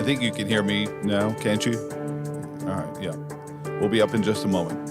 think you can hear me now, can't you? All right, yeah. We'll be up in just a moment.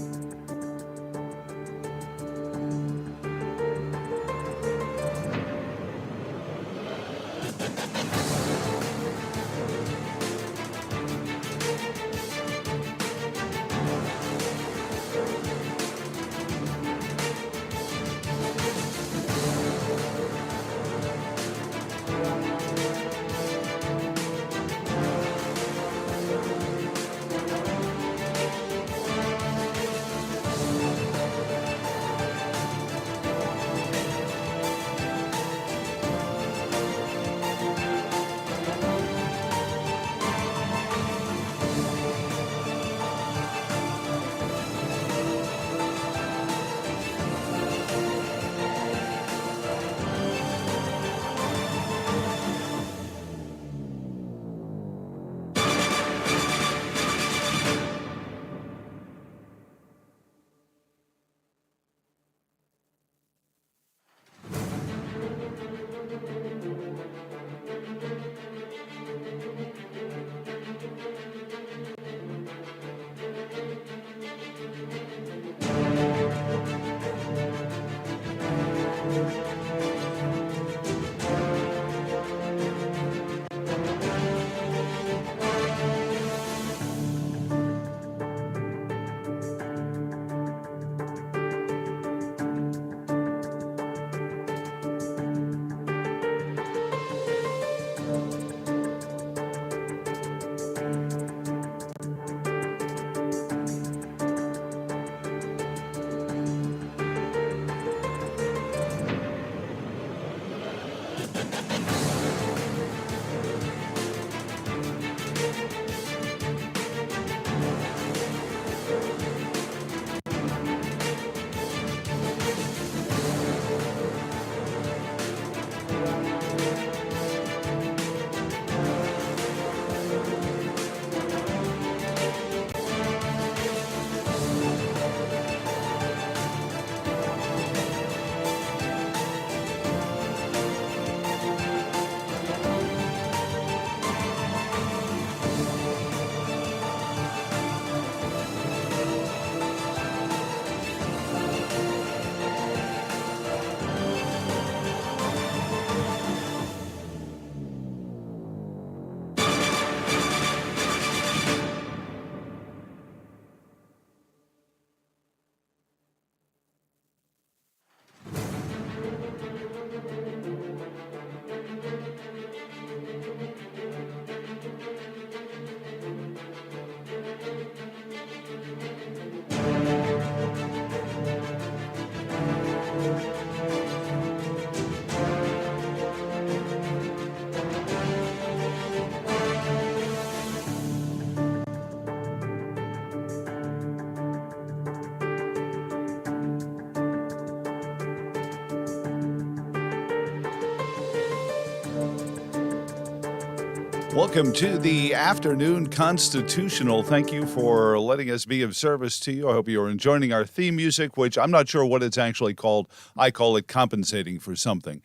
Welcome to the afternoon constitutional. Thank you for letting us be of service to you. I hope you are enjoying our theme music, which I'm not sure what it's actually called. I call it compensating for something.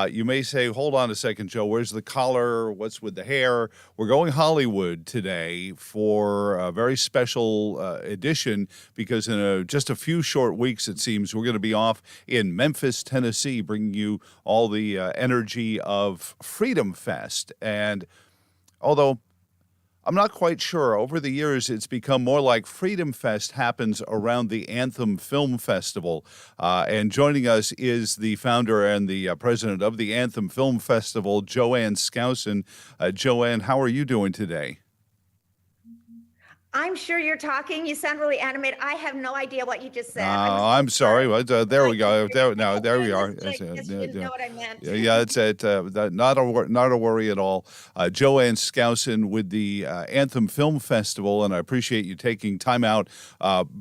You may say, hold on a second, Joe, where's the collar? What's with the hair? We're going Hollywood today for a very special edition because in just a few short weeks, it seems, we're going to be off in Memphis, Tennessee, bringing you all the energy of Freedomfest. And although I'm not quite sure, over the years it's become more like Freedomfest happens around the Anthem Film Festival. And joining us is the founder and the president of the Anthem Film Festival, Ann Skousen. Joanne, how are you doing today? I'm sure you're talking. You sound really animated. I have no idea what you just said. I'm sorry. There we go. There we are. You didn't know what I meant. Yeah, it's not a worry at all. Ann Skousen with the Anthem Film Festival, and I appreciate you taking time out.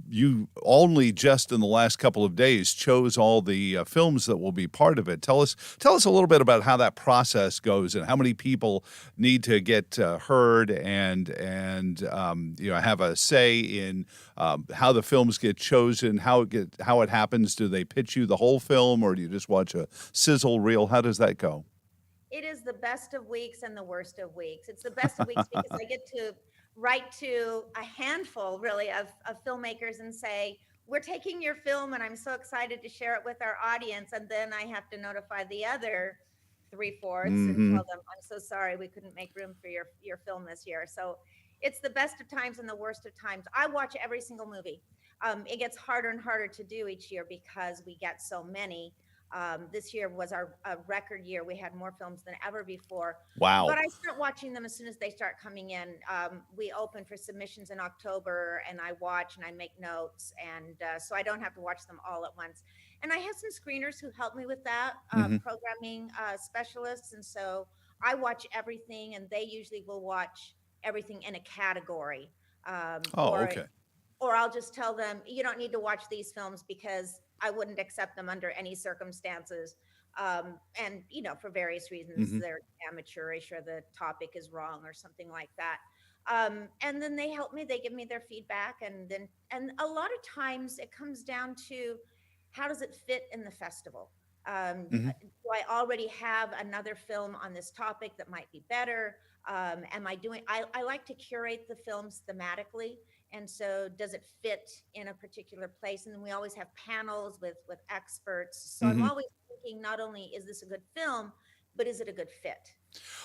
You only just in the last couple of days chose all the films that will be part of it. Tell us a little bit about how that process goes and how many people need to get heard and have a say in how the films get chosen, how it happens. Do they pitch you the whole film, or do you just watch a sizzle reel? How does that go? It is the best of weeks and the worst of weeks. It's the best of weeks because I get to write to a handful, really, of filmmakers and say, we're taking your film and I'm so excited to share it with our audience. And then I have to notify the other three-fourths and Mm-hmm. tell them, I'm so sorry, we couldn't make room for your film this year. So it's the best of times and the worst of times. I watch every single movie. It gets harder and harder to do each year because we get so many. This year was our a record year. We had more films than ever before. But Wow. I start watching them as soon as they start coming in. We open for submissions in October, and I watch and I make notes, and so I don't have to watch them all at once. And I have some screeners who help me with that, Mm-hmm. programming specialists, and so I watch everything, and they usually will watch everything in a category, um, Oh, or okay. or I'll just tell them, you don't need to watch these films because I wouldn't accept them under any circumstances. And, for various reasons, Mm-hmm. they're amateurish or the topic is wrong or something like that. And then they help me, they give me their feedback. And a lot of times it comes down to how does it fit in the festival? Mm-hmm. Do I already have another film on this topic that might be better? Am I doing, I like to curate the films thematically, and so does it fit in a particular place? And then we always have panels with experts, so I'm Mm-hmm. always thinking, not only is this a good film, but is it a good fit?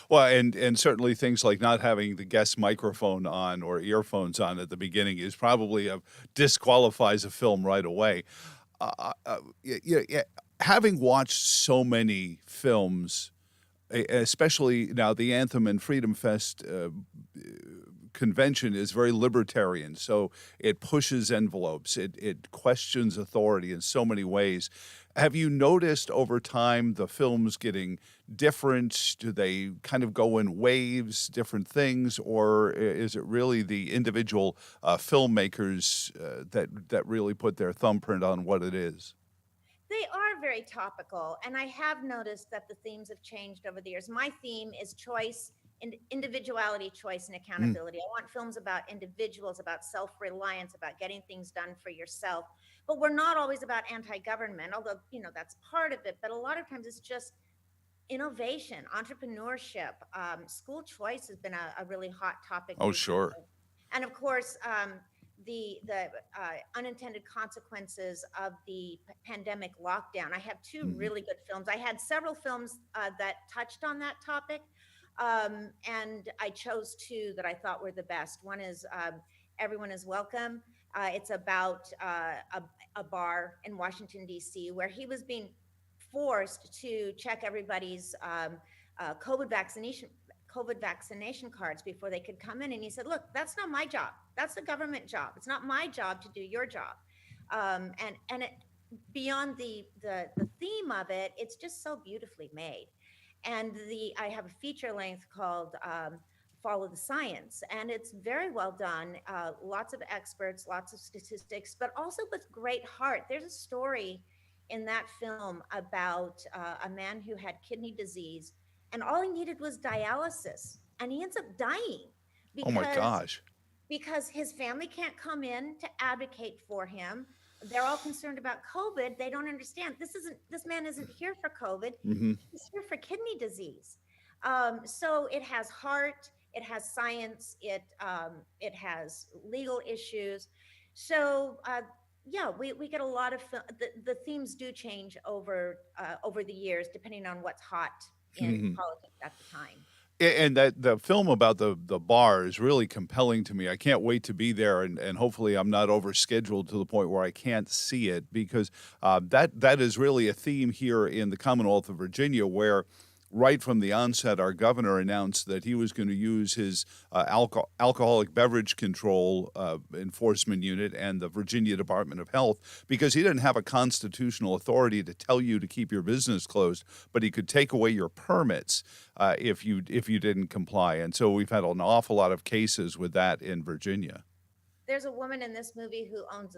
Well, and certainly things like not having the guest microphone on or earphones on at the beginning is probably a disqualifies a film right away. Yeah, having watched so many films, especially now the Anthem and Freedom Fest convention is very libertarian, so it pushes envelopes, it questions authority in so many ways. Have you noticed over time the films getting different? Do they kind of go in waves, different things, or is it really the individual filmmakers that really put their thumbprint on what it is? They are very topical, and I have noticed that the themes have changed over the years. My theme is choice and individuality, choice, and Mm, accountability. I want films about individuals, about self-reliance, about getting things done for yourself. But we're not always about anti-government, although, that's part of it. But a lot of times it's just innovation, entrepreneurship, school choice has been a really hot topic oh, sure. recently, and of course, the unintended consequences of the pandemic lockdown. I have two Mhm. really good films. I had several films that touched on that topic, and I chose two that I thought were the best. One is Everyone is Welcome. It's about a bar in Washington, D.C., where he was being forced to check everybody's COVID vaccination cards before they could come in. And he said, "Look, that's not my job. That's the government job. It's not my job to do your job." And it, beyond the theme of it, it's just so beautifully made. And the I have a feature length called Follow the Science, and it's very well done. Lots of experts, lots of statistics, but also with great heart. There's a story in that film about a man who had kidney disease, and all he needed was dialysis, and he ends up dying Oh my because gosh. his family can't come in to advocate for him. They're all concerned about COVID. They don't understand this man isn't here for COVID. Hmm. He's here for kidney disease. So it has heart, it has science, it has legal issues. So yeah, we get a lot of the themes do change over the years depending on what's hot in politics at the time. And that the film about the bar is really compelling to me. I can't wait to be there, and hopefully I'm not overscheduled to the point where I can't see it because that is really a theme here in the Commonwealth of Virginia, where right from the onset, our governor announced that he was going to use his alcoholic beverage control enforcement unit and the Virginia Department of Health because he didn't have a constitutional authority to tell you to keep your business closed, but he could take away your permits if you didn't comply. And so we've had an awful lot of cases with that in Virginia. There's a woman in this movie who owns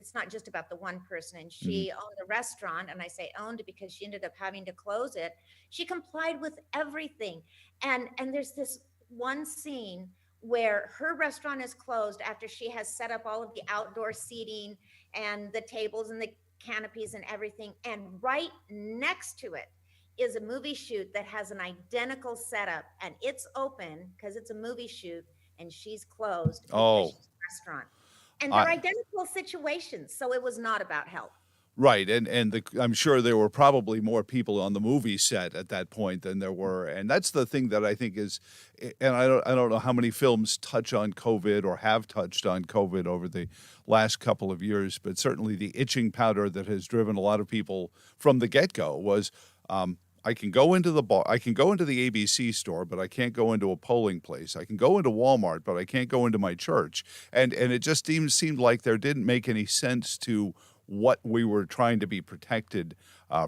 it's not just about the one person, and Mhm. she owned a restaurant, and I say owned because she ended up having to close it. She complied with everything, and there's this one scene where her restaurant is closed after she has set up all of the outdoor seating and the tables and the canopies and everything, and right next to it is a movie shoot that has an identical setup, and it's open because it's a movie shoot, and she's closed because Oh, she's a restaurant. And they're I identical situations, so it was not about health. right, and I'm sure there were probably more people on the movie set at that point than there were, and that's the thing that I think is, and I don't know how many films touch on COVID or have touched on COVID over the last couple of years, but certainly the itching powder that has driven a lot of people from the get-go was, I can go into the bar, I can go into the ABC store, but I can't go into a polling place. I can go into Walmart, but I can't go into my church. And it just seemed like there didn't make any sense to what we were trying to be protected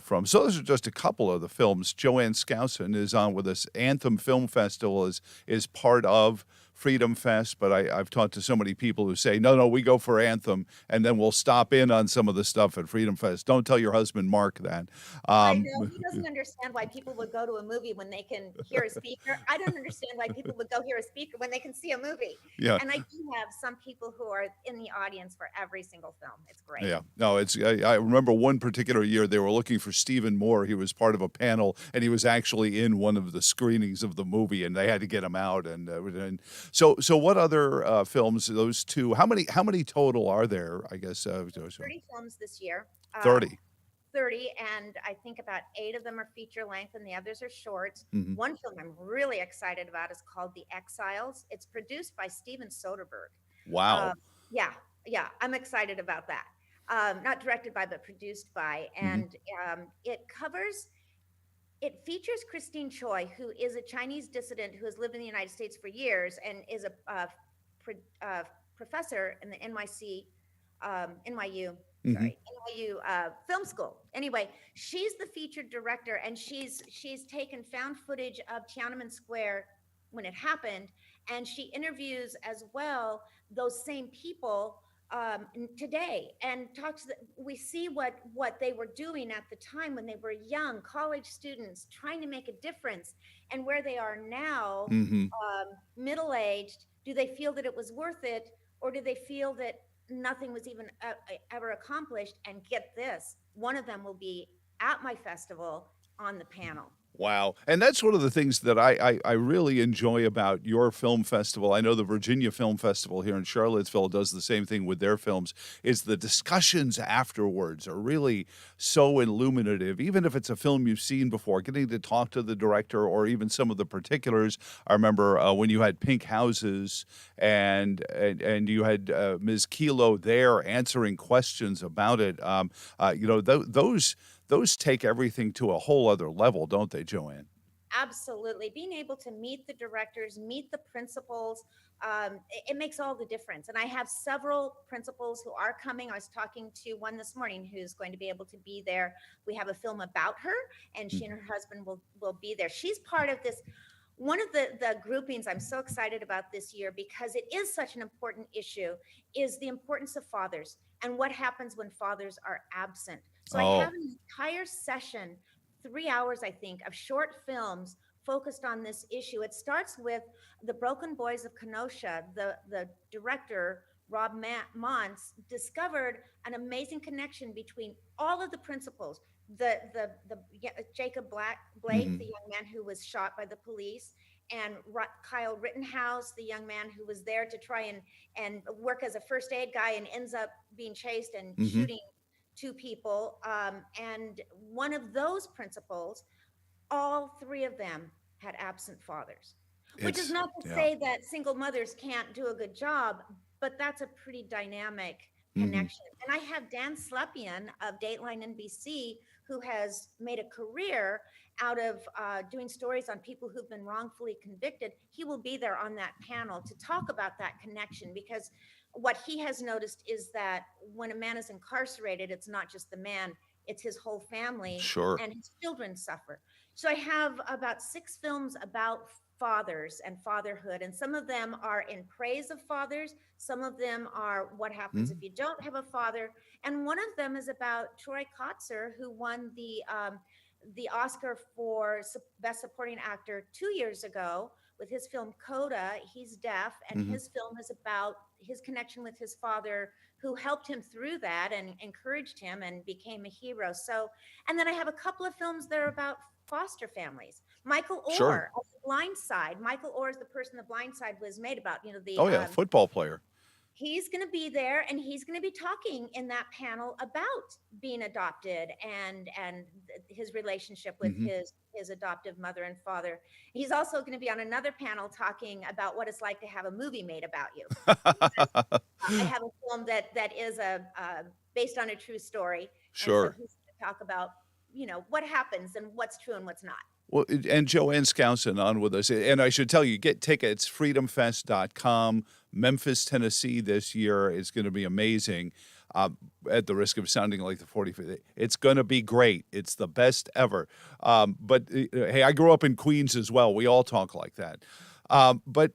from. So those are just a couple of the films. Joanne Skousen is on with us. Anthem Film Festival is part of Freedom Fest, but I've talked to so many people who say, no, we go for Anthem, and then we'll stop in on some of the stuff at Freedom Fest. Don't tell your husband Mark that. I Um, know he doesn't understand why people would go to a movie when they can hear a speaker. I don't understand why people would go hear a speaker when they can see a movie. yeah, And I do have some people who are in the audience for every single film. It's great. yeah. No, I remember one particular year they were looking for Stephen Moore. He was part of a panel, and he was actually in one of the screenings of the movie, and they had to get him out. And so what other films? Those two. How many total are there? I guess 30 films this year. 30. 30, and I think about 8 of them are feature length and the others are shorts. Mhm. One film I'm really excited about is called The Exiles. It's produced by Steven Soderbergh. Wow. Um, yeah, yeah, I'm excited about that. Not directed by, but produced by. Hmm. And it features Christine Choi, who is a Chinese dissident who has lived in the United States for years and is a pro, professor in the NYU, Hmm. sorry, NYU Film School. Anyway, she's the featured director, and she's taken found footage of Tiananmen Square when it happened, and she interviews as well those same people today, and talks. We see what they were doing at the time when they were young college students trying to make a difference, and where they are now, Hmm. middle aged. Do they feel that it was worth it, or do they feel that nothing was even ever accomplished? And get this, one of them will be at my festival on the panel. Wow. And that's one of the things that I really enjoy about your film festival. I know the Virginia Film Festival here in Charlottesville does the same thing with their films, is the discussions afterwards are really so illuminative. Even if it's a film you've seen before, getting to talk to the director or even some of the particulars. I remember when you had Pink Houses and you had Ms. Kilo there answering questions about it. Those take everything to a whole other level, don't they, Joanne? Absolutely. Being able to meet the directors, meet the principals, it makes all the difference. And I have several principals who are coming. I was talking to one this morning who's going to be able to be there. We have a film about her, and she and her husband will be there. She's part of this. One of the groupings I'm so excited about this year, because it is such an important issue, is the importance of fathers and what happens when fathers are absent. So I have Oh. an entire session, 3 hours, I think, of short films focused on this issue. It starts with The Broken Boys of Kenosha. The director, Rob Mons, discovered an amazing connection between all of the principals. Jacob Blake, Hmm. the young man who was shot by the police, and Kyle Rittenhouse, the young man who was there to try and work as a first aid guy and ends up being chased and Hmm. shooting 2 people. And one of those principals, all 3 of them had absent fathers, which is It's not to yeah. say that single mothers can't do a good job, but that's a pretty dynamic Hmm. connection. And I have Dan Slepian of Dateline NBC, who has made a career out of doing stories on people who've been wrongfully convicted. He will be there on that panel to talk about that connection, because what he has noticed is that when a man is incarcerated, it's not just the man, it's his whole family, Sure. and his children suffer. So I have about 6 films about fathers and fatherhood, and some of them are in praise of fathers, some of them are what happens if Mhm. you don't have a father, and one of them is about Troy Kotzer, who won the Oscar for Best Supporting Actor 2 years ago with his film Coda. He's deaf, and Hmm. his film is about his connection with his father, who helped him through that and encouraged him and became a hero. So, and then I have a couple of films that are about foster families. Michael Sure. Orr of The Blind Side. Michael Orr is the person The Blind Side was made about. You know, the Oh yeah, football player. he's going to be there, and he's going to be talking in that panel about being adopted and his relationship with Hmm. his adoptive mother and father. He's also going to be on another panel talking about what it's like to have a movie made about you. I have a film that is based on a true story, and so Sure. he's going to talk about what happens and what's true and what's not. Well, and Joanne Skousen on with us. And I should tell you, get tickets, freedomfest.com. Memphis, Tennessee this year is going to be amazing. At the risk of sounding like the 45th, it's going to be great. It's the best ever. But hey, I grew up in Queens as well. We all talk like that. But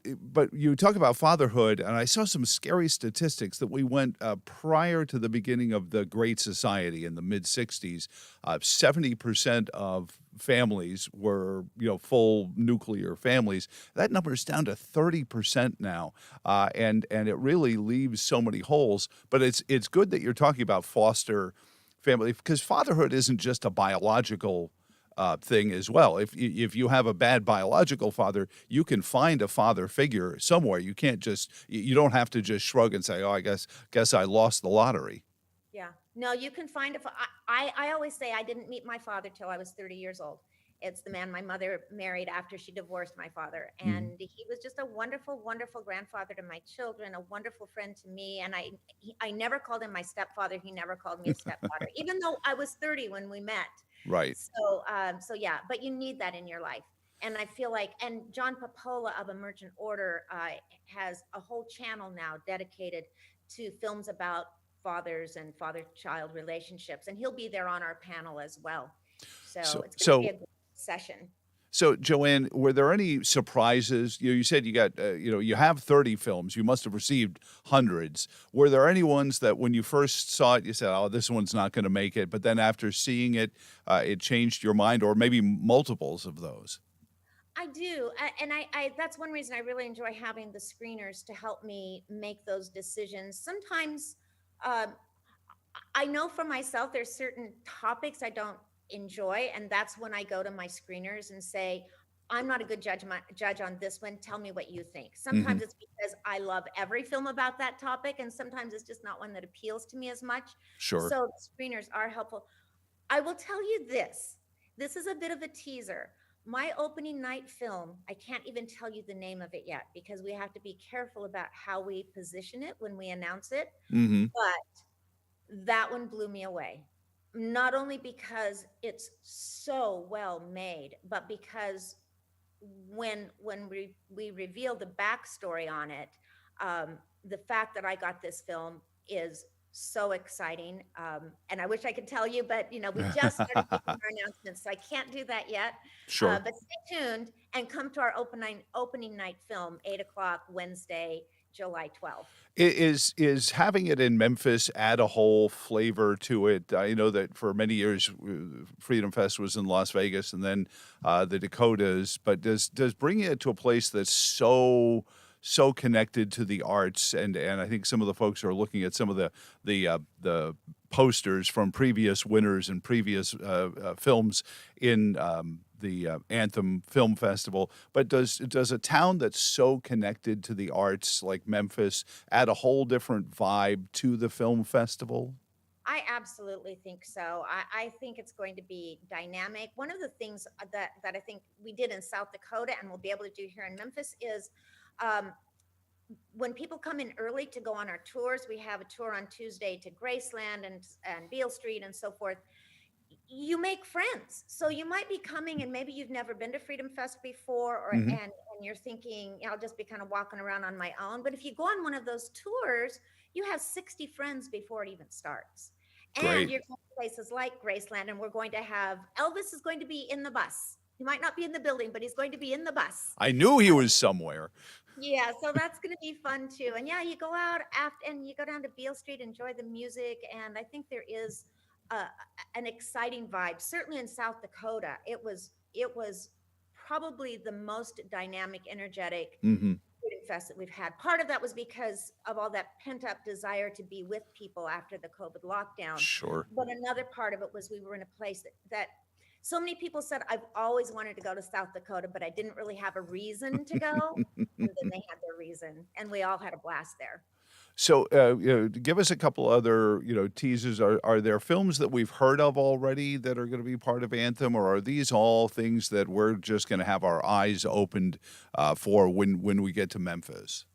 you talk about fatherhood, and I saw some scary statistics that we went prior to the beginning of the Great Society in the mid '60s. 70% of families were full nuclear families. That number is down to 30% now, and it really leaves so many holes. But it's good that you're talking about foster family, because fatherhood isn't just a biological thing as well. If you have a bad biological father, you can find a father figure somewhere. You can't just you don't have to just shrug and say, "Oh, I guess I lost the lottery." Yeah. No, you can find I always say I didn't meet my father till I was 30 years old. It's the man my mother married after she divorced my father. Mhm. And he was just a wonderful, wonderful grandfather to my children, a wonderful friend to me. And I never called him my stepfather. He never called me a stepfather, even though I was 30 when we met. Right. So yeah, but you need that in your life. And I feel like, and John Papola of Emergent Order has a whole channel now dedicated to films about fathers and father-child relationships, and he'll be there on our panel as well. So So it's going to be so a good session. so Joanne, were there any surprises? You said you got you have 30 films. You must have received hundreds. Were there any ones that when you first saw it, you said, "Oh, this one's not going to make it," but then after seeing it, it changed your mind, or maybe multiples of those? I do, and I that's one reason I really enjoy having the screeners to help me make those decisions. Sometimes um, I know for myself there's certain topics I don't enjoy, and that's when I go to my screeners and say, I'm not a good judge on this one. Tell me what you think. Hmm. Sometimes it's because I love every film about that topic, and sometimes it's just not one that appeals to me as much. Sure. So the screeners are helpful. I will tell you this. This is a bit of a teaser. My opening night film, I can't even tell you the name of it yet because we have to be careful about how we position it when we announce it. Hmm. But that one blew me away. Not only because it's so well made, but because when we reveal the backstory on it, the fact that I got this film is so exciting. And I wish I could tell you, but we just started making our announcements, so I can't do that yet. Sure. But stay tuned and come to our opening night film, 8 o'clock Wednesday, July 12th. Is having it in Memphis add a whole flavor to it? I know that for many years, Freedom Fest was in Las Vegas, and then the Dakotas. But does bringing it to a place that's so connected to the arts, and I think some of the folks are looking at some of the posters from previous winners and previous films in the Anthem Film Festival. But does a town that's so connected to the arts like Memphis add a whole different vibe to the film festival? I absolutely think so. I think it's going to be dynamic. One of the things that I think we did in South Dakota and we'll be able to do here in Memphis is um, when people come in early to go on our tours, we have a tour on Tuesday to Graceland and Beale Street and so forth. You make friends. So you might be coming and maybe you've never been to Freedom Fest before, or Hmm. and you're thinking, I'll just be kind of walking around on my own. But if you go on one of those tours, you have 60 friends before it even starts. And Great. you're going to places like Graceland, and we're going to have Elvis is going to be in the bus. He might not be in the building, but he's going to be in the bus. I knew he was somewhere. Yeah, so that's going to be fun too. And yeah, you go out after and you go down to Beale Street, enjoy the music, and I think there is an exciting vibe. Certainly in South Dakota, it was probably the most dynamic, energetic Hmm. Freedomfest that we've had. Part of that was because of all that pent up desire to be with people after the COVID lockdown. Sure. But another part of it was we were in a place that so many people said, I've always wanted to go to South Dakota, but I didn't really have a reason to go. And then they had their reason, and we all had a blast there. So, give us a couple other, teasers. Are there films that we've heard of already that are going to be part of Anthem, or are these all things that we're just going to have our eyes opened for when we get to Memphis?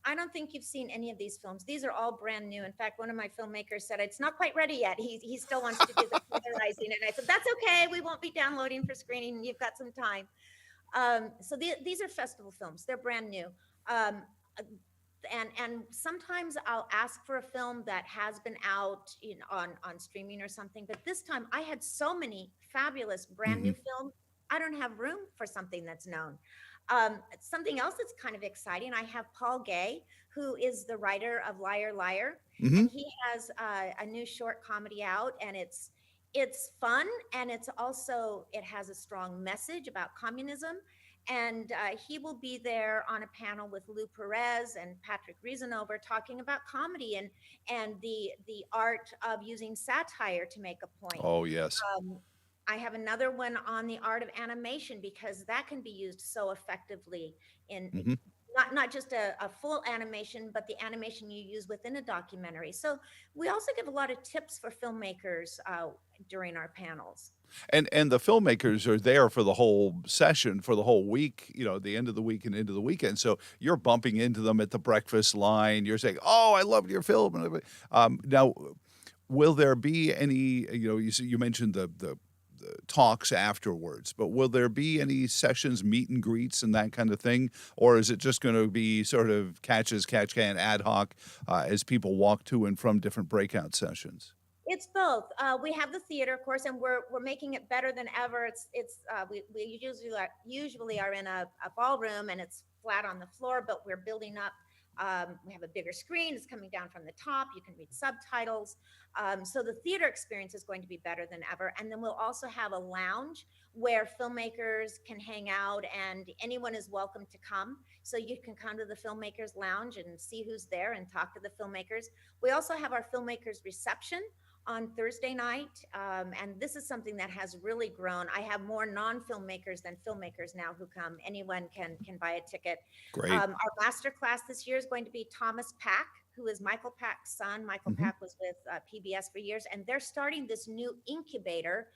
I don't think you've seen any of these films. These are all brand new. In fact, one of my filmmakers said it's not quite ready yet. He still wants to do the plagiarizing, and I said that's okay. We won't be downloading for screening. You've got some time. So these are festival films. They're brand new. Um, and sometimes I'll ask for a film that has been out on streaming or something. But this time I had so many fabulous brand Hmm. new films. I don't have room for something that's known. Something else that's kind of exciting. I have Paul Gay, who is the writer of Liar Liar, Hmm. and he has a new short comedy out, and it's fun, and it has a strong message about communism. And he will be there on a panel with Lou Perez and Patrick Reasonover talking about comedy and the art of using satire to make a point. Oh, yes. um, I have another one on the art of animation because that can be used so effectively in Hmm. not just a full animation, but the animation you use within a documentary. So we also give a lot of tips for filmmakers during our panels. And the filmmakers are there for the whole session, for the whole week, the end of the week and into the weekend. So you're bumping into them at the breakfast line. You're saying, "Oh, I loved your film." Now, will there be any? You mentioned the talks afterwards, but will there be any sessions, meet and greets, and that kind of thing, or is it just going to be sort of catch can ad hoc as people walk to and from different breakout sessions? It's both. We have the theater, of course, and we're making it better than ever. We usually are in a ballroom and it's flat on the floor, but we're building up. We have a bigger screen. It's coming down from the top. You can read subtitles. So the theater experience is going to be better than ever. And then we'll also have a lounge where filmmakers can hang out, and anyone is welcome to come. So you can come to the filmmakers lounge and see who's there and talk to the filmmakers. We also have our filmmakers reception on Thursday night. And this is something that has really grown. I have more non-filmmakers than filmmakers now who come. Anyone can buy a ticket. Great. Our master class this year is going to be Thomas Pack, who is Michael Pack's son. Michael Hmm. Pack was with PBS for years, and they're starting this new incubator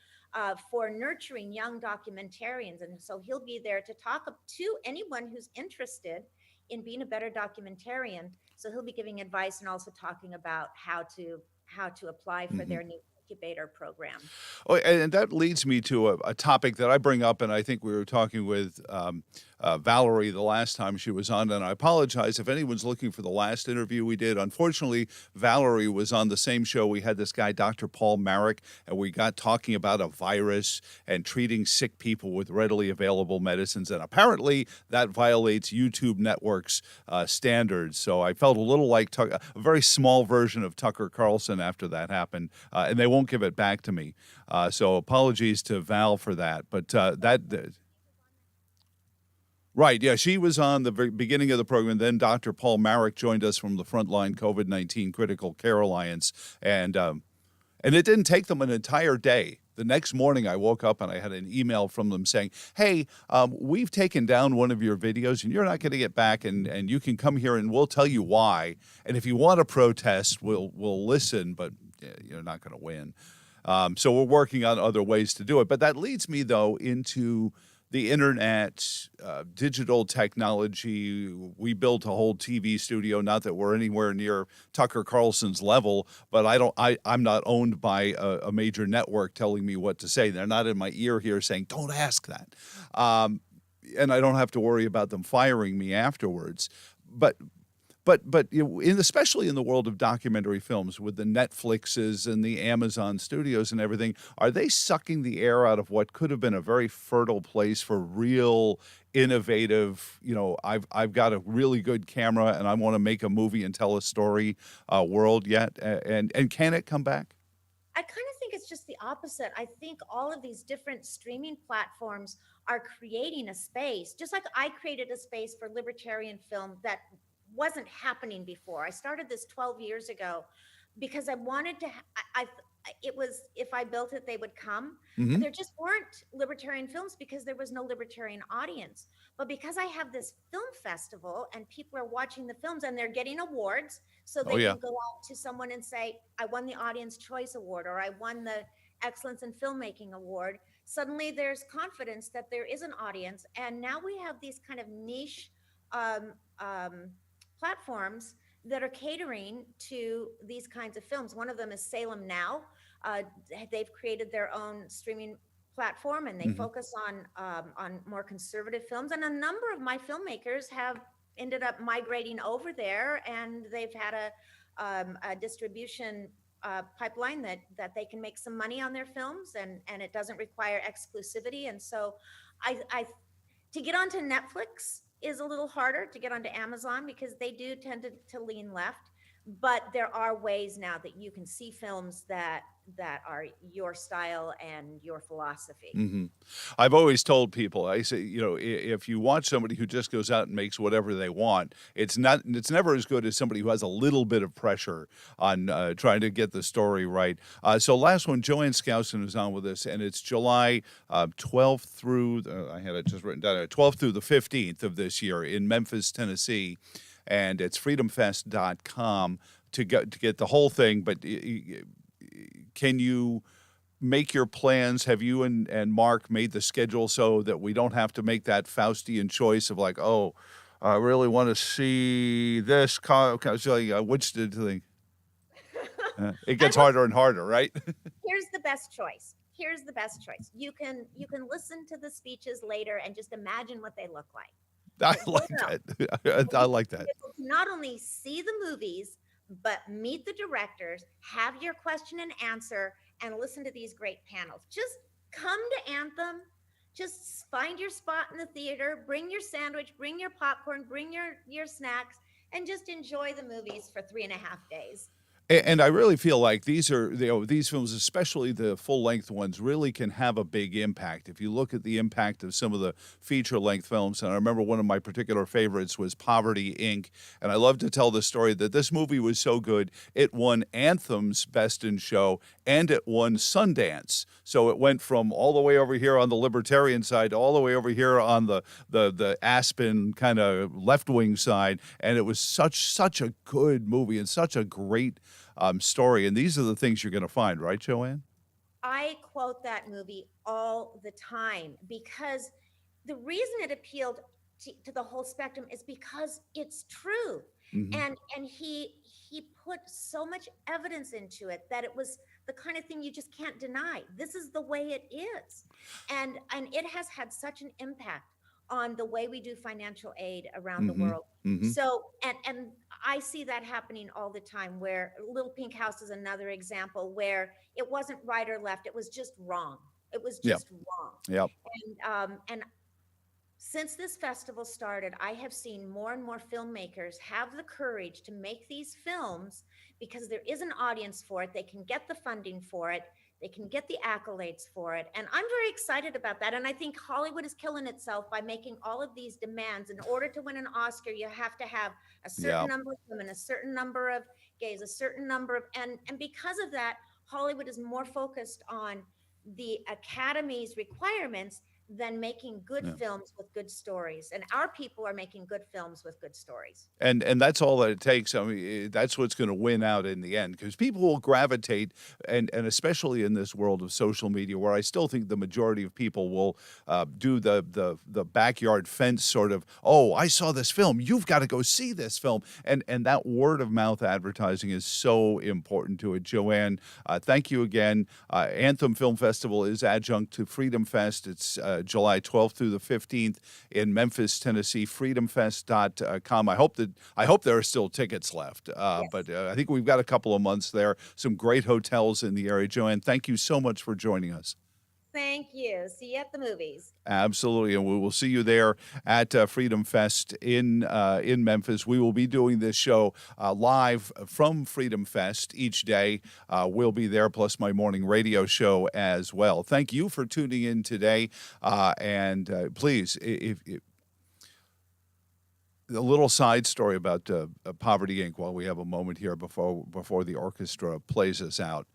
for nurturing young documentarians. And so he'll be there to talk to anyone who's interested in being a better documentarian. So he'll be giving advice and also talking about how to apply for Hmm. their new incubator program. Oh, and that leads me to a topic that I bring up, and I think we were talking with Valerie the last time she was on, and I apologize if anyone's looking for the last interview we did. Unfortunately, Valerie was on the same show. We had this guy, Dr. Paul Marik, and we got talking about a virus and treating sick people with readily available medicines, and apparently that violates YouTube Network's standards. So I felt a little like a very small version of Tucker Carlson after that happened, and they won't give it back to me. So apologies to Val for that. But right, yeah, she was on the very beginning of the program. Then Dr. Paul Marik joined us from the Frontline COVID-19 Critical Care Alliance, and it didn't take them an entire day. The next morning, I woke up and I had an email from them saying, "Hey, we've taken down one of your videos, and you're not going to get back, and you can come here and we'll tell you why. And if you want to protest, we'll listen, but yeah, you're not going to win." So we're working on other ways to do it. But that leads me, though, into the internet, digital technology. We built a whole TV studio. Not that we're anywhere near Tucker Carlson's level, but I'm not owned by a major network telling me what to say. They're not in my ear here saying, "Don't ask that," and I don't have to worry about them firing me afterwards. But especially in the world of documentary films, with the Netflixes and the Amazon studios and everything, are they sucking the air out of what could have been a very fertile place for real innovative? I've got a really good camera and I want to make a movie and tell a story world yet, and can it come back? I kind of think it's it's just the opposite. I think all of these different streaming platforms are creating a space, just like I created a space for libertarian film that wasn't happening before. I started this 12 years ago because I wanted to, it was, if I built it, they would come. Hmm. There just weren't libertarian films because there was no libertarian audience. But because I have this film festival and people are watching the films and they're getting awards, so Oh they yeah. can go out to someone and say, I won the Audience Choice Award or I won the Excellence in Filmmaking Award. Suddenly there's confidence that there is an audience. And now we have these kind of niche um, um, platforms that are catering to these kinds of films. One of them is Salem Now. Uh, they've created their own streaming platform and they Hmm. focus on more conservative films. And a number of my filmmakers have ended up migrating over there, and they've had a distribution pipeline that they can make some money on their films, and it doesn't require exclusivity. And so, I to get onto Netflix is a little harder to get onto Amazon because they do tend to lean left. But there are ways now that you can see films that are your style and your philosophy. Hmm. I've always told people, I say, if you watch somebody who just goes out and makes whatever they want, it's never as good as somebody who has a little bit of pressure on trying to get the story right. So last one, Joanne Skousen is on with us, and it's July 12th through, I had it just written down, 12th through the 15th of this year in Memphis, Tennessee, and it's freedomfest.com to get the whole thing. But can you make your plans? Have you and Mark made the schedule so that we don't have to make that Faustian choice of like, oh, I really want to see this? So, which did you think? It I gets will. harder and harder, right? Here's the best choice. Here's the best choice. You can listen to the speeches later and just imagine what they look like. I But like that. I like that. not only see the movies, but meet the directors, have your question and answer, and listen to these great panels. Just come to Anthem. Just find your spot in the theater, bring your sandwich, bring your popcorn, bring your snacks, and just enjoy the movies for 3.5 days. And I really feel like these films, especially the full length ones, really can have a big impact. If you look at the impact of some of the feature length films, and I remember one of my particular favorites was Poverty Inc. And I love to tell the story that this movie was so good, it won Anthem's Best in Show and it won Sundance. So it went from all the way over here on the libertarian side to all the way over here on the Aspen kind of left wing side. And it was such a good movie and such a great story. And these are the things you're going to find, right, Joanne? I quote that movie all the time because the reason it appealed to the whole spectrum is because it's true. Hmm. And he put so much evidence into it that it was the kind of thing you just can't deny. This is the way it is. And it has had such an impact on the way we do financial aid around the Hmm. world. Hmm. So, and I see that happening all the time, where Little Pink House is another example where it wasn't right or left, it was just wrong. It was Yep. just wrong. Yep. And since this festival started, I have seen more and more filmmakers have the courage to make these films because there is an audience for it. They can get the funding for it. They can get the accolades for it. And I'm very excited about that. And I think Hollywood is killing itself by making all of these demands. In order to win an Oscar, you have to have a certain Yep. number of women, a certain number of gays, a certain number of, and because of that, Hollywood is more focused on the Academy's requirements than making good Yeah. films with good stories. And our people are making good films with good stories. And that's all that it takes. I mean, that's what's going to win out in the end because people will gravitate, and especially in this world of social media, where I still think the majority of people will do the backyard fence sort of. Oh, I saw this film. You've got to go see this film, and that word of mouth advertising is so important to it. Joanne, thank you again. Anthem Film Festival is adjunct to Freedom Fest. It's July 12th through the 15th in Memphis, Tennessee. Freedomfest.com. I hope there are still tickets left, Yes. but I think we've got a couple of months there. Some great hotels in the area. Joanne, thank you so much for joining us. Thank you. See you at the movies. Absolutely, and we will see you there at Freedom Fest in Memphis. We will be doing this show live from Freedom Fest each day. We'll be there, plus my morning radio show as well. Thank you for tuning in today, and please, if a little side story about Poverty Inc. while we have a moment here before the orchestra plays us out.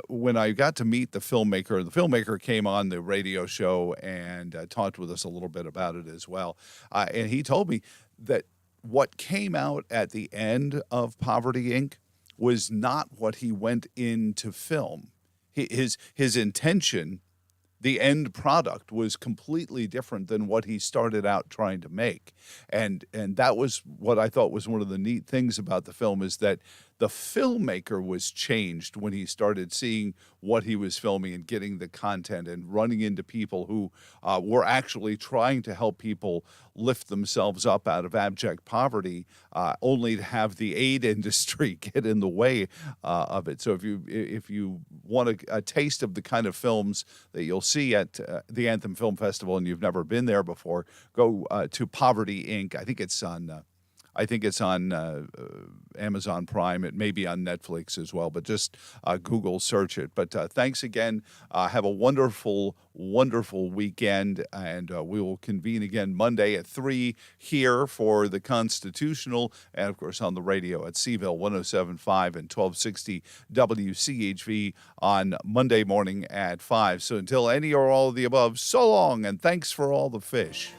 When I got to meet the filmmaker came on the radio show and talked with us a little bit about it as well. And he told me that what came out at the end of Poverty Inc. was not what he went in to film. His intention, the end product, was completely different than what he started out trying to make. And that was what I thought was one of the neat things about the film, is that the filmmaker was changed when he started seeing what he was filming and getting the content and running into people who were actually trying to help people lift themselves up out of abject poverty, only to have the aid industry get in the way of it. So if you want a taste of the kind of films that you'll see at the Anthem Film Festival and you've never been there before, go to Poverty Inc. I think it's on Amazon Prime. It may be on Netflix as well, but just Google search it. But thanks again. Have a wonderful, wonderful weekend, and we will convene again Monday at 3 here for the Constitutional, and of course on the radio at Seville 107.5 and 1260 WCHV on Monday morning at 5. So until any or all of the above, so long, and thanks for all the fish.